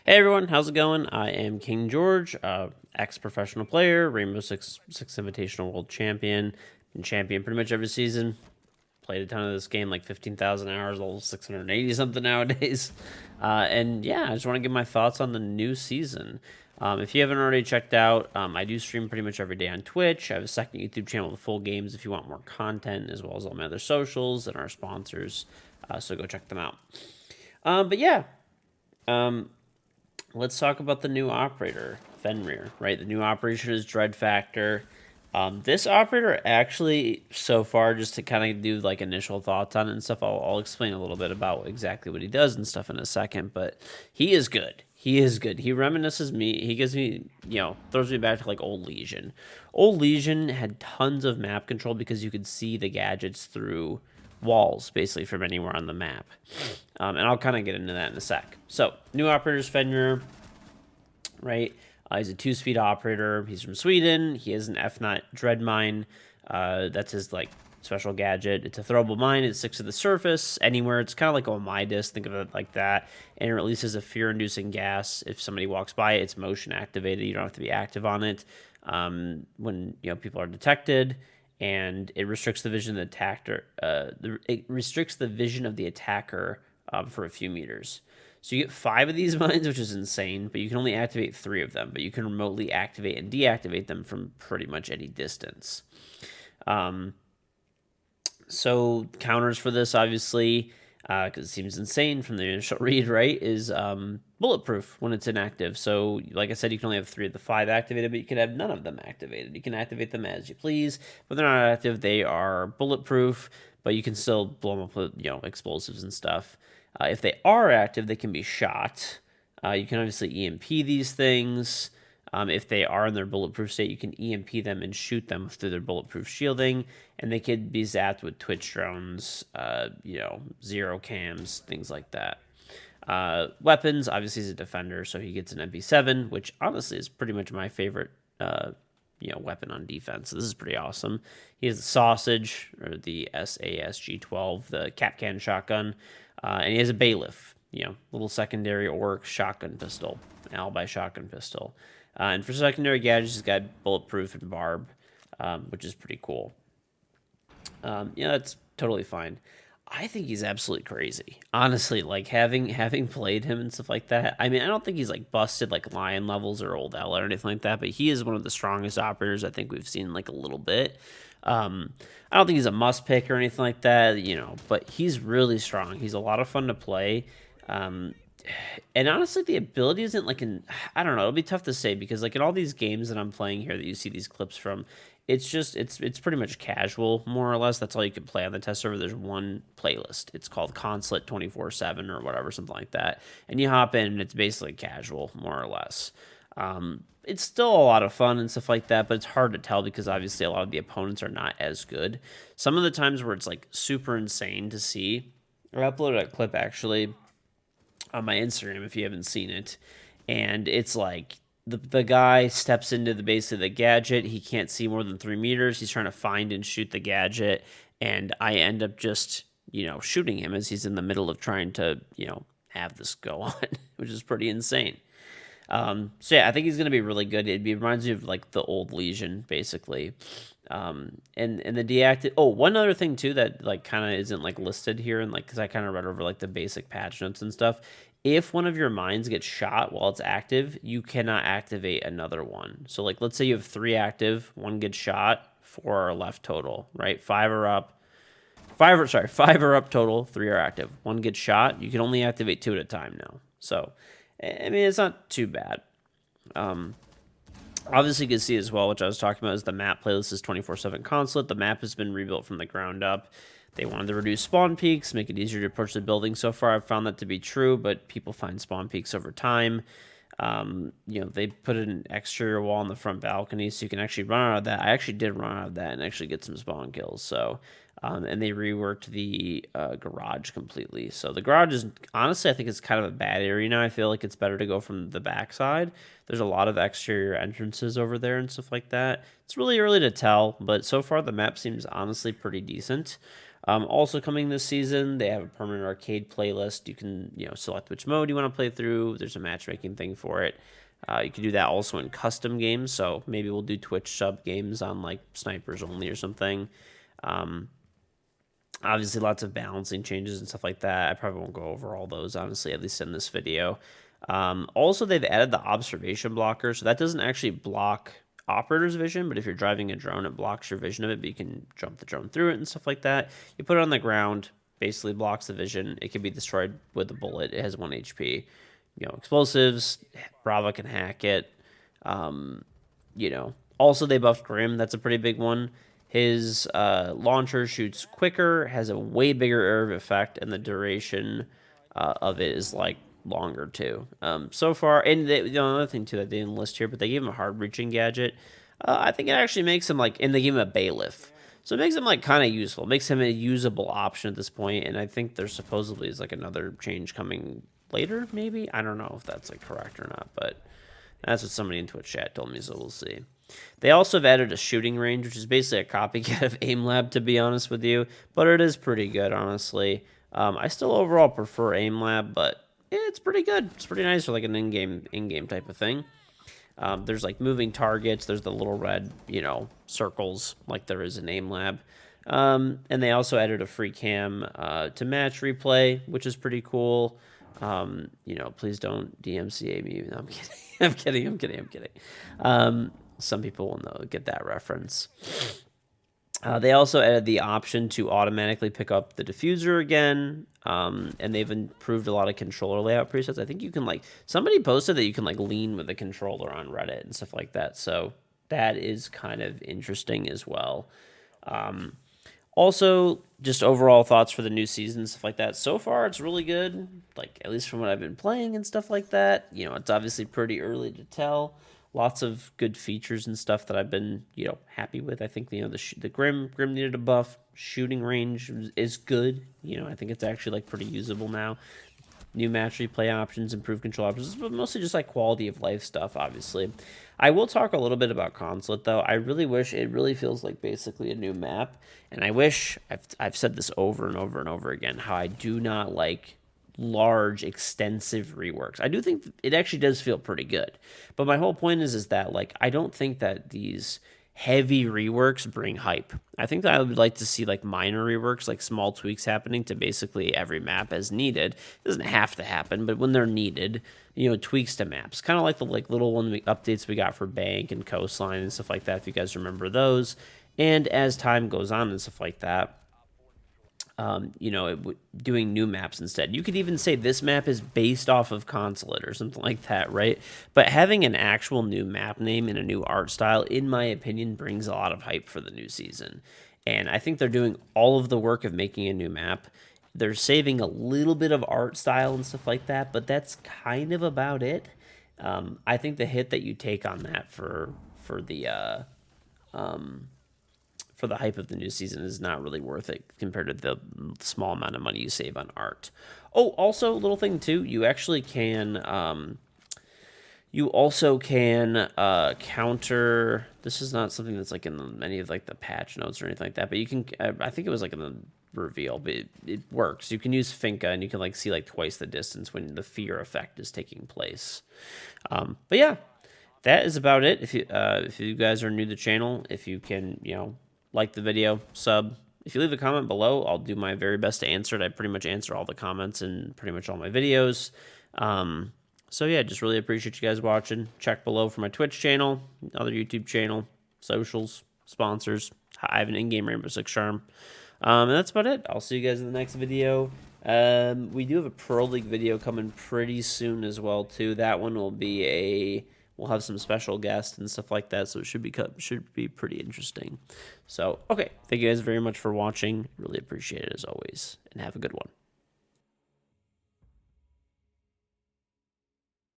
Hey everyone, how's it going? I am King George, ex-professional player, Rainbow Six Invitational World Champion, been champion pretty much every season. Played a ton of this game, like 15,000 hours, level 680 something nowadays. And yeah, I just want to give my thoughts on the new season. If you haven't already checked out, I do stream pretty much every day on Twitch. I have a second YouTube channel with full games if you want more content, as well as all my other socials and our sponsors. So go check them out. But yeah, um, let's talk about the new operator, Fenrir, right? The new operator is Dread Factor. This operator actually, so far, just to kind of do like initial thoughts on it and stuff, I'll explain a little bit about exactly what he does and stuff in a second, but he is good. He is good. He reminisces me, he gives me, throws me back to like Old Legion. Old Legion had tons of map control because you could see the gadgets through walls, basically, from anywhere on the map. And I'll kind of get into that in a sec. So, new operators, Fenrir, right? He's a 2-speed operator. He's from Sweden. He has an F-Not Dread Mine. That's his, like, special gadget. It's a throwable mine. It sticks to the surface anywhere. It's kind of like a Midas. Think of it like that. And it releases a fear-inducing gas. If somebody walks by it, it's motion activated. You don't have to be active on it when, people are detected. And it restricts the vision of the attacker. It restricts the vision of the attacker for a few meters. So you get 5 of these mines, which is insane, but you can only activate 3 of them. But you can remotely activate and deactivate them from pretty much any distance. So counters for this, obviously, because it seems insane from the initial read, right, is bulletproof when it's inactive. So, like I said, you can only have 3 of the 5 activated, but you can have none of them activated. You can activate them as you please. When they're not active, they are bulletproof, but you can still blow them up with, explosives and stuff. If they are active, they can be shot. You can obviously EMP these things. If they are in their bulletproof state, you can EMP them and shoot them through their bulletproof shielding, and they could be zapped with Twitch drones, zero cams, things like that. Weapons, obviously, he's a defender, so he gets an MP7, which honestly is pretty much my favorite, weapon on defense. So this is pretty awesome. He has the Sausage, or the SASG-12, the cap can shotgun, and he has a bailiff, little secondary orc shotgun pistol, an alibi shotgun pistol. And for secondary gadgets, he's got bulletproof and barb, which is pretty cool. That's totally fine. I think he's absolutely crazy. Honestly, like having played him and stuff like that. I mean, I don't think he's like busted like Lion levels or Old L or anything like that, but he is one of the strongest operators I think we've seen like a little bit. I don't think he's a must pick or anything like that, but he's really strong. He's a lot of fun to play. And honestly, the ability isn't like I don't know, it'll be tough to say because like in all these games that I'm playing here that you see these clips from, it's pretty much casual, more or less. That's all you can play on the test server. There's one playlist. It's called Consulate 24/7 or whatever, something like that. And you hop in and it's basically casual, more or less. It's still a lot of fun and stuff like that, but it's hard to tell because obviously a lot of the opponents are not as good. Some of the times where it's like super insane to see, I uploaded a clip actually on my Instagram if you haven't seen it, and it's like the guy steps into the base of the gadget. He can't see more than 3 meters. He's trying to find and shoot the gadget, and I end up just shooting him as he's in the middle of trying to have this go on, which is pretty insane. So yeah, I think he's gonna be really good. It reminds me of like the old Legion, basically. And the deactive. Oh, one other thing too that like kind of isn't like listed here, and like because I kind of read over like the basic patch notes and stuff. If one of your mines gets shot while it's active, you cannot activate another one. So like, let's say you have 3 active, 1 gets shot, 4 are left total, right? 5 are up. 5 are up total, 3 are active. 1 gets shot. You can only activate 2 at a time now. So, I mean, it's not too bad. Obviously, you can see as well, which I was talking about, is the map playlist is 24/7 Consulate. The map has been rebuilt from the ground up. They wanted to reduce spawn peaks, make it easier to approach the building. So far, I've found that to be true, but people find spawn peaks over time. They put an exterior wall on the front balcony, so you can actually run out of that. I actually did run out of that and actually get some spawn kills. So, and they reworked the garage completely. So the garage is, honestly, I think it's kind of a bad area now. I feel like it's better to go from the backside. There's a lot of exterior entrances over there and stuff like that. It's really early to tell, but so far the map seems honestly pretty decent. Also coming this season, they have a permanent arcade playlist. You can, select which mode you want to play through. There's a matchmaking thing for it. You can do that also in custom games. So maybe we'll do Twitch sub games on like snipers only or something. Obviously, lots of balancing changes and stuff like that. I probably won't go over all those, honestly, at least in this video. Also, they've added the observation blocker, so that doesn't actually block operator's vision, but if you're driving a drone, it blocks your vision of it, but you can jump the drone through it and stuff like that. You put it on the ground, basically blocks the vision. It can be destroyed with a bullet. It has 1 HP. Explosives, Brava can hack it. Also they buffed Grim. That's a pretty big one. His launcher shoots quicker, has a way bigger area of effect, and the duration of it is like longer too. So far, and another thing too that they didn't list here, but they gave him a hard reaching gadget. I think it actually makes him like, and they gave him a bailiff. So it makes him like kind of useful. It makes him a usable option at this point, and I think there supposedly is like another change coming later, maybe. I don't know if that's like correct or not, but that's what somebody in Twitch chat told me, so we'll see. They also have added a shooting range, which is basically a copycat of Aim Lab, to be honest with you, but it is pretty good, honestly. I still overall prefer Aim Lab, but it's pretty good. It's pretty nice for like an in-game type of thing. There's like moving targets. There's the little red, circles like there is in Aim Lab. And they also added a free cam to match replay, which is pretty cool. Please don't DMCA me. No, I'm kidding. I'm kidding. Some people will know, get that reference. They also added the option to automatically pick up the diffuser again, and they've improved a lot of controller layout presets. I think you can somebody posted that you can lean with the controller on Reddit and stuff like that. So that is kind of interesting as well. Also, just overall thoughts for the new season, stuff like that. So far, it's really good, at least from what I've been playing and stuff like that. It's obviously pretty early to tell. Lots of good features and stuff that I've been, happy with. I think, the Grim needed a buff. Shooting range is good. I think it's actually, pretty usable now. New match replay options, improved control options, but mostly just quality of life stuff, obviously. I will talk a little bit about Consulate, though. I really wish it really feels like basically a new map, and I wish, I've said this over and over and over again, how I do not like large, extensive reworks. I do think it actually does feel pretty good, but my whole point is that, I don't think that these heavy reworks bring hype. I think that I would like to see minor reworks, small tweaks happening to basically every map as needed. It doesn't have to happen, but when they're needed, tweaks to maps. Kind of like the little updates we got for Bank and Coastline and stuff like that, if you guys remember those. And as time goes on and stuff like that, doing new maps instead. You could even say this map is based off of Consulate or something like that, right? But having an actual new map name and a new art style, in my opinion, brings a lot of hype for the new season. And I think they're doing all of the work of making a new map. They're saving a little bit of art style and stuff like that, but that's kind of about it. I think the hit that you take on that for the hype of the new season is not really worth it compared to the small amount of money you save on art. Oh, also, little thing too, you actually can, counter, this is not something that's in any of the patch notes or anything like that, but you can, I think it was in the reveal, but it works. You can use Finca and you can see twice the distance when the fear effect is taking place. But yeah, that is about it. If you guys are new to the channel, if you can, like the video, sub. If you leave a comment below, I'll do my very best to answer it. I pretty much answer all the comments in pretty much all my videos. So yeah, just really appreciate you guys watching. Check below for my Twitch channel, other YouTube channel, socials, sponsors. I have an in-game Rainbow Six Charm. And that's about it. I'll see you guys in the next video. We do have a Pro League video coming pretty soon as well, too. That one will be we'll have some special guests and stuff like that, so it should be pretty interesting. So, okay, thank you guys very much for watching. Really appreciate it as always, and have a good one.